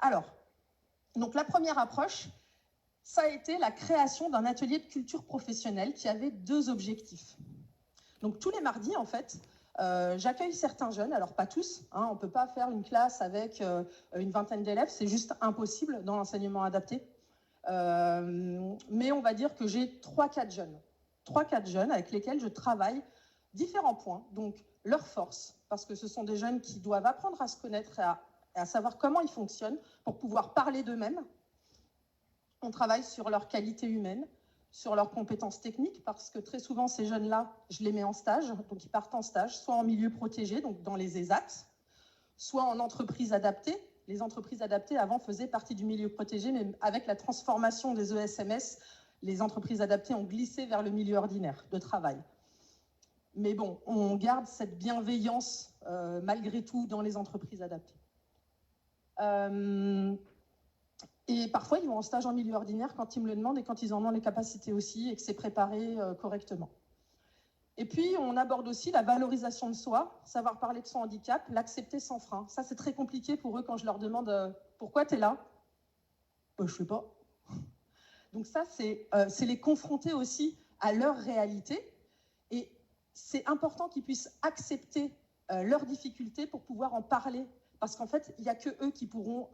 Alors, donc la première approche, ça a été la création d'un atelier de culture professionnelle qui avait 2 objectifs. Donc tous les mardis, en fait, j'accueille certains jeunes, alors pas tous, hein, on ne peut pas faire une classe avec une vingtaine d'élèves, c'est juste impossible dans l'enseignement adapté. Mais on va dire que j'ai 3-4 jeunes. 3-4 jeunes avec lesquels je travaille différents points, donc leurs forces, parce que ce sont des jeunes qui doivent apprendre à se connaître et à savoir comment ils fonctionnent pour pouvoir parler d'eux-mêmes. On travaille sur leurs qualités humaines, sur leurs compétences techniques, parce que très souvent, ces jeunes-là, je les mets en stage, donc ils partent en stage, soit en milieu protégé, donc dans les ESAT, soit en entreprise adaptée. Les entreprises adaptées, avant, faisaient partie du milieu protégé, mais avec la transformation des ESMS, les entreprises adaptées ont glissé vers le milieu ordinaire de travail. Mais bon, on garde cette bienveillance malgré tout dans les entreprises adaptées. Et parfois, ils vont en stage en milieu ordinaire quand ils me le demandent et quand ils en ont les capacités aussi et que c'est préparé correctement. Et puis, on aborde aussi la valorisation de soi, savoir parler de son handicap, l'accepter sans frein. Ça, c'est très compliqué pour eux quand je leur demande « Pourquoi tu es là ?» Je ne sais pas. Donc ça, c'est les confronter aussi à leur réalité. Et c'est important qu'ils puissent accepter leurs difficultés pour pouvoir en parler. Parce qu'en fait, il n'y a que eux qui pourront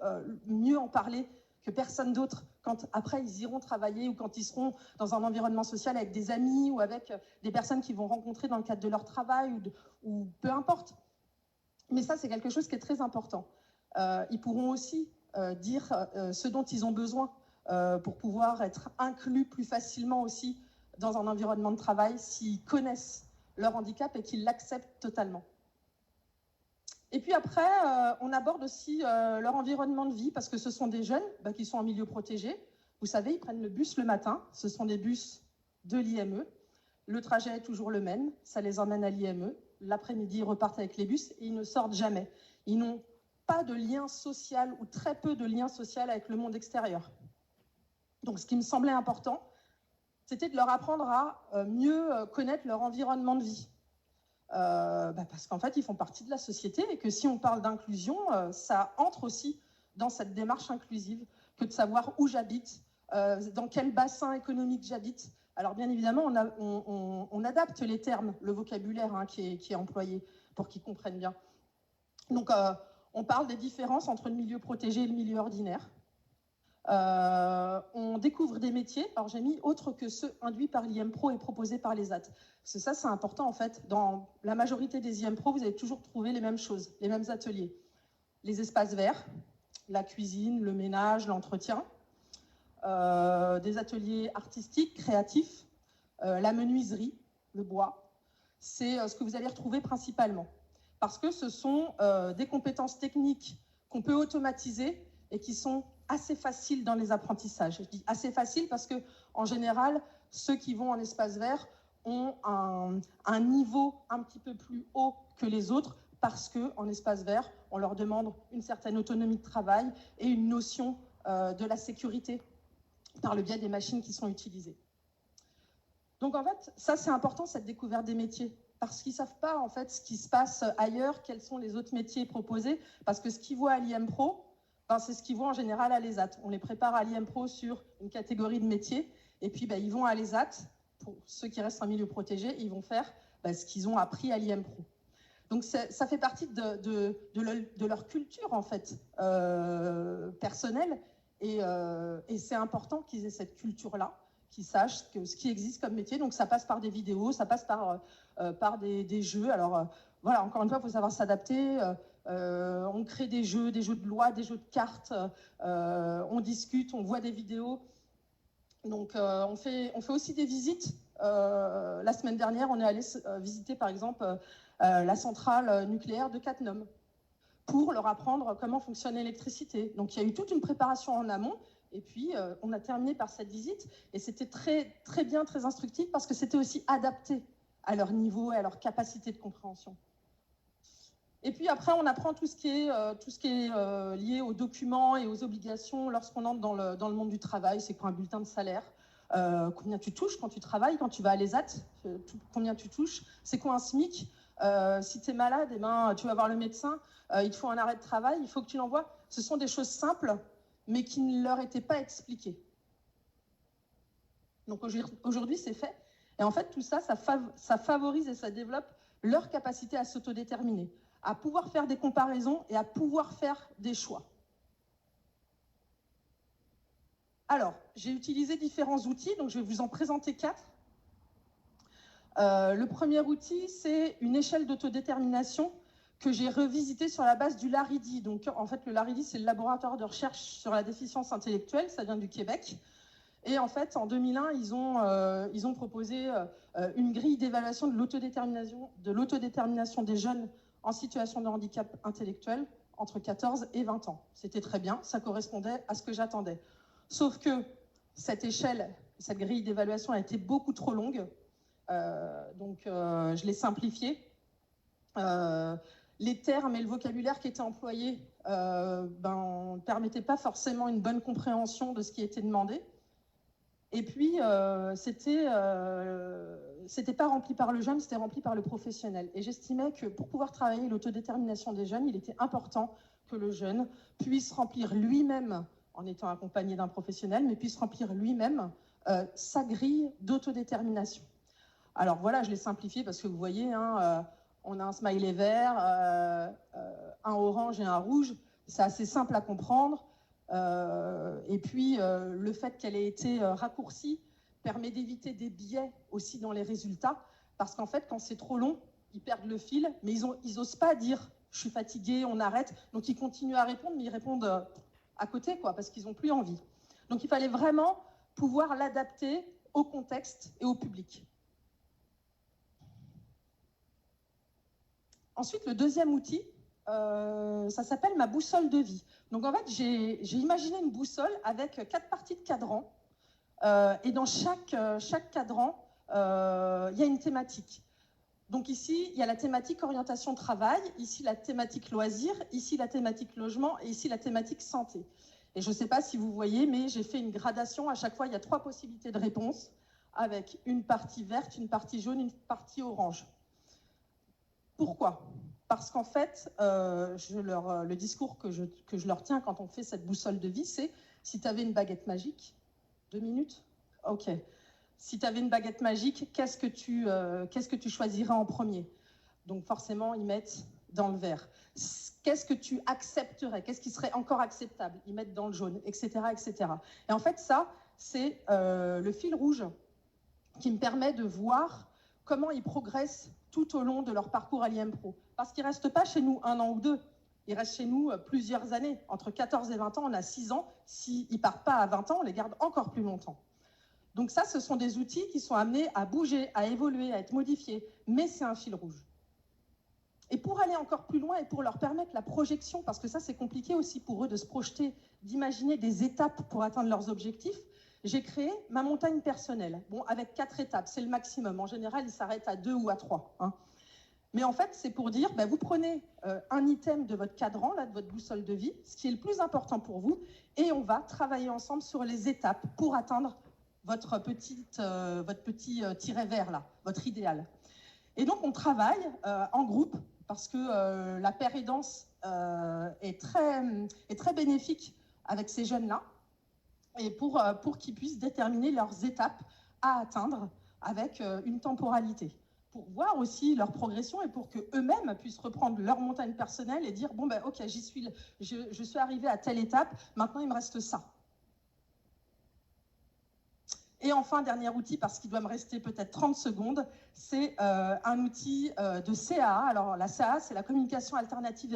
mieux en parler que personne d'autre quand après ils iront travailler ou quand ils seront dans un environnement social avec des amis ou avec des personnes qu'ils vont rencontrer dans le cadre de leur travail ou peu importe. Mais ça, c'est quelque chose qui est très important. Ils pourront aussi dire ce dont ils ont besoin pour pouvoir être inclus plus facilement aussi dans un environnement de travail s'ils connaissent leur handicap et qu'ils l'acceptent totalement. Et puis après, on aborde aussi leur environnement de vie, parce que ce sont des jeunes qui sont en milieu protégé. Vous savez, ils prennent le bus le matin, ce sont des bus de l'IME. Le trajet est toujours le même, ça les emmène à l'IME. L'après-midi, ils repartent avec les bus et ils ne sortent jamais. Ils n'ont pas de lien social ou très peu de lien social avec le monde extérieur. Donc ce qui me semblait important, c'était de leur apprendre à mieux connaître leur environnement de vie. Parce qu'en fait, ils font partie de la société et que si on parle d'inclusion, ça entre aussi dans cette démarche inclusive que de savoir où j'habite, dans quel bassin économique j'habite. Alors bien évidemment, on adapte les termes, le vocabulaire qui est employé pour qu'ils comprennent bien. Donc on parle des différences entre le milieu protégé et le milieu ordinaire. On découvre des métiers, alors j'ai mis autres que ceux induits par l'IM-Pro et proposés par les AT. Parce que ça, c'est important en fait. Dans la majorité des IM-Pro, vous allez toujours trouver les mêmes choses, les mêmes ateliers. Les espaces verts, la cuisine, le ménage, l'entretien, des ateliers artistiques, créatifs, la menuiserie, le bois. C'est ce que vous allez retrouver principalement. Parce que ce sont des compétences techniques qu'on peut automatiser et qui sont assez faciles dans les apprentissages. Je dis assez faciles parce que, en général, ceux qui vont en espace vert ont un niveau un petit peu plus haut que les autres parce qu'en espace vert, on leur demande une certaine autonomie de travail et une notion de la sécurité par le biais des machines qui sont utilisées. Donc en fait, ça c'est important, cette découverte des métiers, parce qu'ils ne savent pas en fait ce qui se passe ailleurs, quels sont les autres métiers proposés, parce que ce qu'ils voient à l'IM-Pro, c'est ce qu'ils voient en général à l'ESAT. On les prépare à l'IM-Pro sur une catégorie de métiers, et puis ils vont à l'ESAT, pour ceux qui restent en milieu protégé, ils vont faire ce qu'ils ont appris à l'IM-Pro. Donc ça fait partie de leur culture en fait, personnelle, et c'est important qu'ils aient cette culture-là, qu'ils sachent ce qui existe comme métier. Donc ça passe par des vidéos, ça passe par des jeux. Alors voilà, encore une fois, il faut savoir s'adapter. On crée des jeux de loi, des jeux de cartes, on discute, on voit des vidéos. Donc on fait aussi des visites. La semaine dernière, on est allé visiter par exemple la centrale nucléaire de Cattenom pour leur apprendre comment fonctionne l'électricité. Donc il y a eu toute une préparation en amont. Et puis, on a terminé par cette visite et c'était très, très bien, très instructif parce que c'était aussi adapté à leur niveau et à leur capacité de compréhension. Et puis après, on apprend tout ce qui est lié aux documents et aux obligations lorsqu'on entre dans le monde du travail. C'est quoi un bulletin de salaire, combien tu touches quand tu travailles, quand tu vas à l'ESAT, combien tu touches, c'est quoi un SMIC, si tu es malade, tu vas voir le médecin, il te faut un arrêt de travail, il faut que tu l'envoies. ce sont des choses simples, mais qui ne leur étaient pas expliquées. Donc aujourd'hui, c'est fait. Et en fait, tout ça, ça favorise et ça développe leur capacité à s'autodéterminer, à pouvoir faire des comparaisons et à pouvoir faire des choix. Alors, j'ai utilisé différents outils, donc je vais vous en présenter 4. Le premier outil, c'est une échelle d'autodétermination que j'ai revisitée sur la base du LARIDI. Donc, en fait, le LARIDI, c'est le laboratoire de recherche sur la déficience intellectuelle, ça vient du Québec. Et en fait, en 2001, ils ont proposé une grille d'évaluation de l'autodétermination des jeunes en situation de handicap intellectuel entre 14 et 20 ans. C'était très bien, ça correspondait à ce que j'attendais. Sauf que cette échelle, cette grille d'évaluation a été beaucoup trop longue, donc je l'ai simplifiée. Les termes et le vocabulaire qui étaient employés ne permettaient pas forcément une bonne compréhension de ce qui était demandé. Et puis, c'était pas rempli par le jeune, c'était rempli par le professionnel. Et j'estimais que pour pouvoir travailler l'autodétermination des jeunes, il était important que le jeune puisse remplir lui-même, en étant accompagné d'un professionnel, mais puisse remplir lui-même sa grille d'autodétermination. Alors voilà, je l'ai simplifié parce que vous voyez, hein, on a un smiley vert, un orange et un rouge. C'est assez simple à comprendre. Et puis, le fait qu'elle ait été raccourcie permet d'éviter des biais aussi dans les résultats. Parce qu'en fait, quand c'est trop long, ils perdent le fil, mais ils n'osent pas dire « je suis fatigué, on arrête ». Donc, ils continuent à répondre, mais ils répondent à côté, quoi, parce qu'ils n'ont plus envie. Donc, il fallait vraiment pouvoir l'adapter au contexte et au public. Ensuite, le deuxième outil, ça s'appelle ma boussole de vie. Donc, en fait, j'ai imaginé une boussole avec 4 parties de cadran. Et dans chaque cadran, il y a une thématique. Donc ici, il y a la thématique orientation travail, ici la thématique loisir, ici la thématique logement et ici la thématique santé. Et je ne sais pas si vous voyez, mais j'ai fait une gradation. À chaque fois, il y a 3 possibilités de réponse avec une partie verte, une partie jaune, une partie orange. Pourquoi ? Parce qu'en fait, le discours que je leur tiens quand on fait cette boussole de vie, c'est si tu avais une baguette magique, 2 minutes ? Ok. Si tu avais une baguette magique, qu'est-ce que tu choisirais en premier ? Donc forcément, ils mettent dans le vert. Qu'est-ce que tu accepterais ? Qu'est-ce qui serait encore acceptable ? Ils mettent dans le jaune, etc., etc. Et en fait, ça, c'est le fil rouge qui me permet de voir comment ils progressent tout au long de leur parcours à l'IM-Pro. Parce qu'ils ne restent pas chez nous 1 an ou 2. Ils restent chez nous plusieurs années. Entre 14 et 20 ans, on a 6 ans. S'ils ne partent pas à 20 ans, on les garde encore plus longtemps. Donc ça, ce sont des outils qui sont amenés à bouger, à évoluer, à être modifiés. Mais c'est un fil rouge. Et pour aller encore plus loin et pour leur permettre la projection, parce que ça, c'est compliqué aussi pour eux de se projeter, d'imaginer des étapes pour atteindre leurs objectifs, j'ai créé ma montagne personnelle. Bon, avec 4 étapes, c'est le maximum. En général, ils s'arrêtent à 2 ou à 3. Hein. Mais en fait, c'est pour dire, vous prenez un item de votre cadran, là, de votre boussole de vie, ce qui est le plus important pour vous, et on va travailler ensemble sur les étapes pour atteindre votre petit tiret vert, là, votre idéal. Et donc, on travaille en groupe, parce que la paire aidance est très bénéfique avec ces jeunes-là, et pour qu'ils puissent déterminer leurs étapes à atteindre avec une temporalité, pour voir aussi leur progression et pour qu'eux-mêmes puissent reprendre leur montagne personnelle et dire, bon, ok, je suis arrivé à telle étape, maintenant il me reste ça. Et enfin, dernier outil, parce qu'il doit me rester peut-être 30 secondes, c'est un outil de CAA. Alors la CAA, c'est la communication alternative